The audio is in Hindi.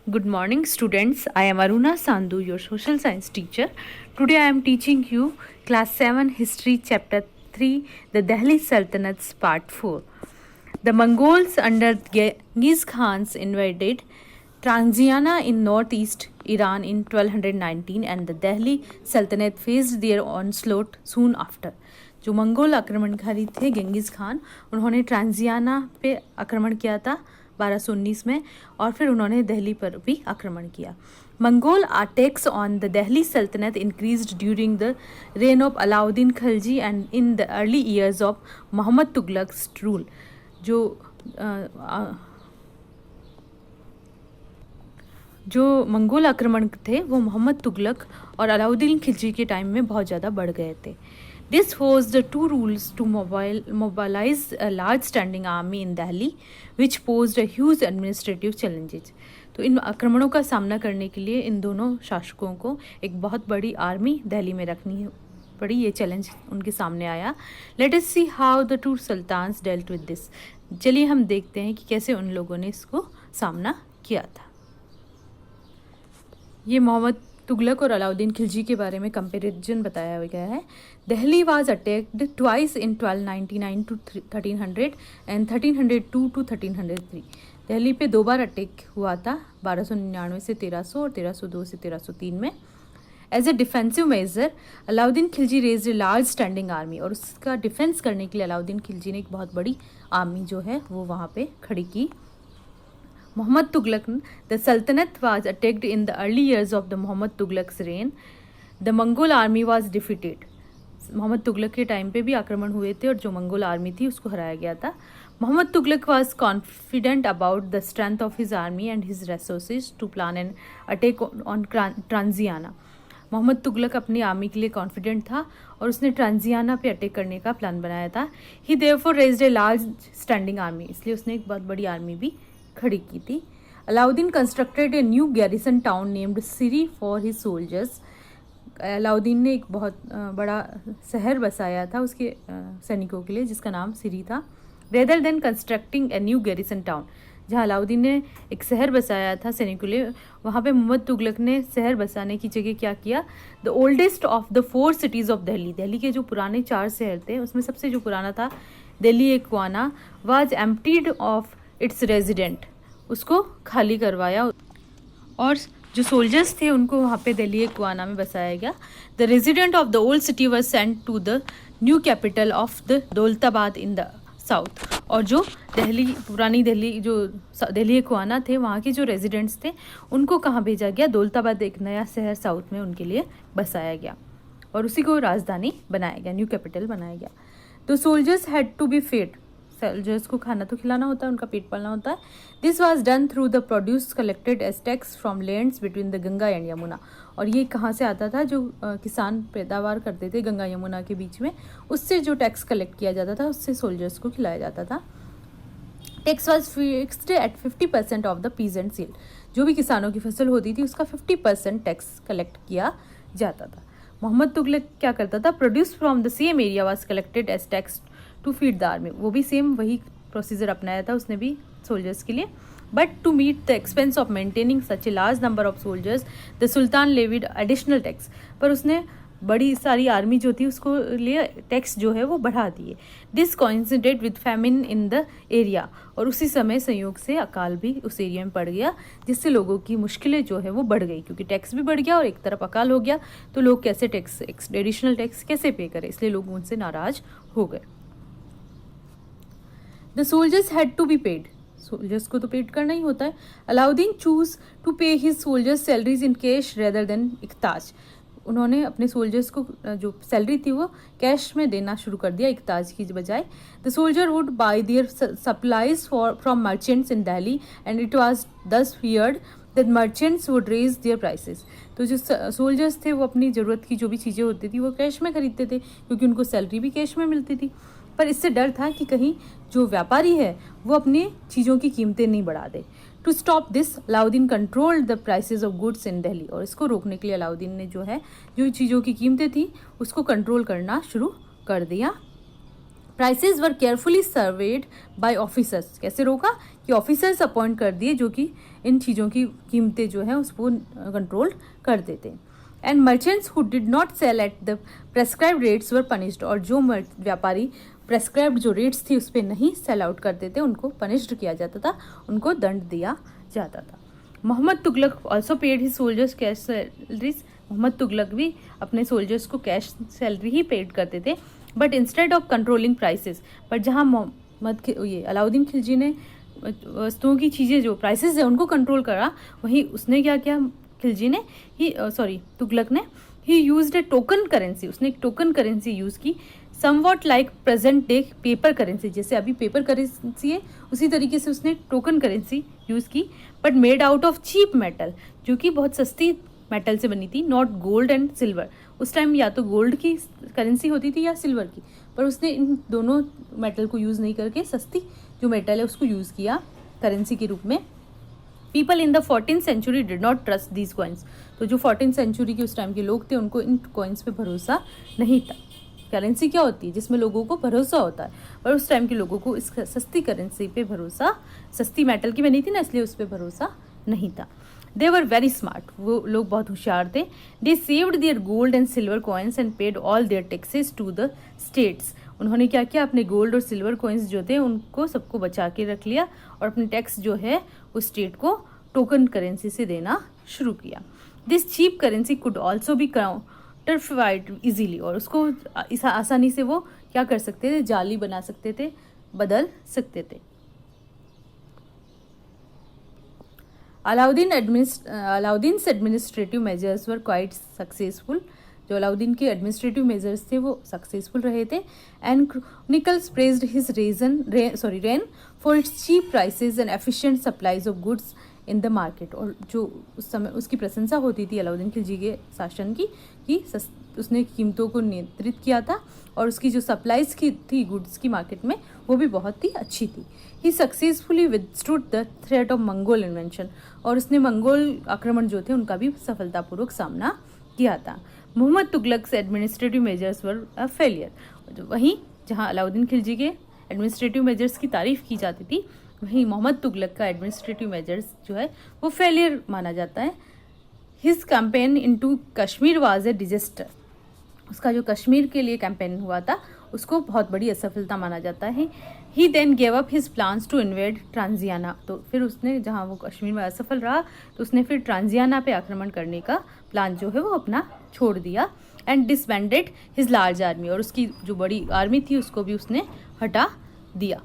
Good morning, students. I am Aruna Sandhu, your social science teacher. Today I am teaching you Class 7 History Chapter 3, The Delhi Sultanates Part 4. The Mongols under Genghis Khan invaded Transiana in northeast Iran in 1219 and the Delhi Sultanate faced their onslaught soon after. जो मंगोल आक्रमणकारी थे गेंगिस खान, उन्होंने ट्रांजियाना पे आक्रमण किया था 1219 में और फिर उन्होंने दिल्ली पर भी आक्रमण किया. Mongol attacks on the Delhi sultanate increased during the reign of Alauddin Khilji and in the early years of Mohammad Tughlaq's rule. जो मंगोल आक्रमण थे वो मोहम्मद तुगलक और अलाउद्दीन खिलजी के टाइम में बहुत ज़्यादा बढ़ गए थे. This was the two rules to mobilize a large standing army in Delhi, which posed a huge administrative challenges. तो इन आक्रमणों का सामना करने के लिए इन दोनों शासकों को एक बहुत बड़ी आर्मी दिल्ली में रखनी पड़ी. ये चैलेंज उनके सामने आया. Let us see how the two sultans dealt with this. चलिए हम देखते हैं कि कैसे उन लोगों ने इसको सामना किया था. ये मोहम्मद तुगलक और अलाउद्दीन खिलजी के बारे में कंपैरिजन बताया गया है. Delhi was attacked twice in 1299 to 1300 and 1302 to 1303. Delhi पे 2 बार अटैक हुआ था, 1299 से 1300 और 1302 से 1303 में. As a defensive measure Alauddin Khilji raised a large standing army, और उसका डिफेंस करने के लिए अलाउद्दीन खिलजी ने एक बहुत बड़ी आर्मी जो है वो वहाँ पे खड़ी की. Muhammad Tughlaq, the Sultanate was attacked in the early years of the Muhammad Tughlaq's reign. The Mongol army was defeated. Mohammad Tughlaq के टाइम पे भी आक्रमण हुए थे और जो मंगोल आर्मी थी उसको हराया गया था. Mohammad Tughlaq was confident about the strength of his army and his resources to plan an attack on ट्रांजियाना. Mohammad Tughlaq अपनी आर्मी के लिए कॉन्फिडेंट था और उसने ट्रांजियाना पे अटैक करने का प्लान बनाया था. He therefore raised a large standing army. इसलिए उसने एक बहुत बड़ी आर्मी भी खड़ी की थी. Alauddin constructed a new garrison town named Siri for his soldiers. Alauddin ने एक बहुत बड़ा शहर बसाया था उसके सैनिकों के लिए जिसका नाम सिरी था. रेदर देन कंस्ट्रक्टिंग ए न्यू गैरिसन टाउन, जहाँ अलाउद्दीन ने एक शहर बसाया था सैनिकों के लिए, वहाँ पे मोहम्मद तुगलक ने शहर बसाने की जगह क्या किया, the oldest of the 4 cities of Delhi. Delhi के जो पुराने 4 शहर थे उसमें सबसे जो पुराना था दिल्ली एकवाना, was emptied of its resident, उसको खाली करवाया और जो सोल्जर्स थे उनको वहाँ पे दिल्ली एकवाना में बसाया गया. The resident of the old city was sent to the new capital of the Daulatabad in the south. और जो दिल्ली पुरानी दिल्ली जो दिल्ली एकवाना थे वहाँ के जो रेजिडेंट्स थे उनको कहाँ भेजा गया, दौलताबाद, एक नया शहर साउथ में उनके लिए बसाया गया और उसी को राजधानी बनाया गया, न्यू कैपिटल बनाया गया. The soldiers had to be fed, soldiers को खाना तो खिलाना होता है, उनका पेट पालना होता है. This was done through the produce collected as tax from lands between the Ganga and Yamuna. और ये कहाँ से आता था, जो किसान पैदावार करते थे गंगा यमुना के बीच में, उससे जो टैक्स कलेक्ट किया जाता था उससे सोल्जर्स को खिलाया जाता था. Tax was fixed at 50% of the peasant seal. जो भी किसानों की फसल होती थी उसका 50% टैक्स कलेक्ट किया जाता था. मोहम्मद तुगलक क्या करता था, produce from the same area was collected as tax to feed the army. वो भी सेम वही प्रोसीजर अपनाया था उसने भी सोल्जर्स के लिए. But to meet the expense of maintaining such a large number of soldiers the sultan levied additional tax. पर उसने बड़ी सारी आर्मी जो थी उसको लिए टैक्स जो है वो बढ़ा दिए. This coincided with famine in the area, और उसी समय संयोग से अकाल भी उस एरिया में पड़ गया जिससे लोगों की मुश्किलें जो है वो बढ़ गई, क्योंकि टैक्स भी बढ़ गया और एक तरफ अकाल हो गया तो लोग कैसे टैक्स एडिशनल टैक्स कैसे पे करें, इसलिए लोग उनसे नाराज हो गए. The soldiers had to be paid, soldiers को तो पेड करना ही होता है. Alauddin choose to pay his soldiers salaries in cash rather than iqtas. उन्होंने अपने सोल्जर्स को जो सैलरी थी वो कैश में देना शुरू कर दिया इकताज की बजाय. The soldier would buy their supplies from merchants in Delhi and it was thus feared that merchants would raise their prices. तो जो सोल्जर्स थे वो अपनी ज़रूरत की जो भी चीज़ें होती थी वो कैश में खरीदते थे क्योंकि उनको सैलरी भी कैश में मिलती थी. पर इससे डर था कि कहीं जो व्यापारी है वो अपनी चीज़ों की कीमतें नहीं बढ़ा दे. To stop this Alauddin controlled the prices of goods in Delhi. और इसको रोकने के लिए अलाउद्दीन ने जो है जो चीज़ों की कीमतें थी उसको कंट्रोल करना शुरू कर दिया. प्राइसेस वर केयरफुली सर्वेड बाय ऑफिसर्स, कैसे रोका कि ऑफिसर्स अपॉइंट कर दिए जो कि इन चीज़ों की कीमतें जो है उसको कंट्रोल कर देते। And merchants who did not sell at the prescribed rates were punished, और जो व्यापारी प्रेस्क्राइब्ड जो रेट्स थी उस पर नहीं सेल आउट करते थे उनको पनिश्ड किया जाता था, उनको दंड दिया जाता था। Mohammad Tughlaq also paid his soldiers cash salaries, Mohammad Tughlaq भी अपने सोल्जर्स को कैश सैलरी ही पेड करते थे, but instead of controlling prices, but जहाँ ये अलाउद्दीन खिलजी ने वस्तुओं की चीज़ें जो प्राइसेस है उनको कंट्रोल करा, वहीं उसने क्या किया खिलजी ने तुगलक ने ही यूज्ड ए टोकन करेंसी, उसने एक टोकन करेंसी यूज़ की, somewhat like present day paper currency, जैसे अभी पेपर करेंसी है उसी तरीके से उसने टोकन करेंसी यूज़ की, but made out of cheap metal, जो कि बहुत सस्ती मेटल से बनी थी, नॉट गोल्ड एंड सिल्वर। उस टाइम या तो गोल्ड की करेंसी होती थी या सिल्वर की, पर उसने इन दोनों मेटल को यूज़ नहीं करके सस्ती जो मेटल है उसको यूज़ किया करेंसी के रूप में। People in the 14th century did not trust these coins, तो जो 14th सेंचुरी के उस टाइम के लोग थे उनको इन कॉइन्स पे भरोसा नहीं था। करेंसी क्या होती है जिसमें लोगों को भरोसा होता है, पर उस टाइम के लोगों को इस सस्ती करेंसी पे भरोसा, सस्ती मेटल की बनी थी ना इसलिए उस पर भरोसा नहीं था। दे वर वेरी स्मार्ट, वो लोग बहुत होशियार थे। They saved their gold and silver coins and paid all their taxes to the states, उन्होंने क्या किया अपने गोल्ड और सिल्वर कॉइन्स जो थे उनको सबको बचा के रख लिया और अपने टैक्स जो है उस स्टेट को टोकन करेंसी से देना शुरू किया। This cheap currency could also be counterfeited easily, और उसको आसानी से वो क्या कर सकते थे, जाली बना सकते थे, बदल सकते थे। Alauddin's administrative measures were quite successful, जो अलाउद्दीन के एडमिनिस्ट्रेटिव मेजर्स थे वो सक्सेसफुल रहे थे। And chronicles praised his reign for its cheap prices and efficient supplies of goods in the market, और जो उस समय उसकी प्रशंसा होती थी अलाउद्दीन खिलजी के शासन की कि उसने कीमतों को नियंत्रित किया था और उसकी जो सप्लाईज की थी गुड्स की मार्केट में वो भी बहुत ही अच्छी थी। He successfully withstood the threat of Mongol invention, और उसने मंगोल आक्रमण जो थे उनका भी सफलतापूर्वक सामना किया था। Mohammad Tughlaq administrative measures were a failure, वहीं जहां अलाउद्दीन खिलजी के एडमिनिस्ट्रेटिव मेजर्स की तारीफ की जाती थी वहीं मोहम्मद तुगलक का एडमिनिस्ट्रेटिव मेजर्स जो है वो फेलियर माना जाता है। His campaign into Kashmir was a disaster, उसका जो कश्मीर के लिए कैंपेन हुआ था उसको बहुत बड़ी असफलता माना जाता है। He then gave up his plans to invade Transoxiana, तो फिर उसने जहाँ वो कश्मीर में असफल रहा तो उसने फिर ट्रांजियाना पे आक्रमण करने का प्लान जो है वो अपना छोड़ दिया। And disbanded his large army, और उसकी जो बड़ी आर्मी थी उसको भी उसने हटा दिया।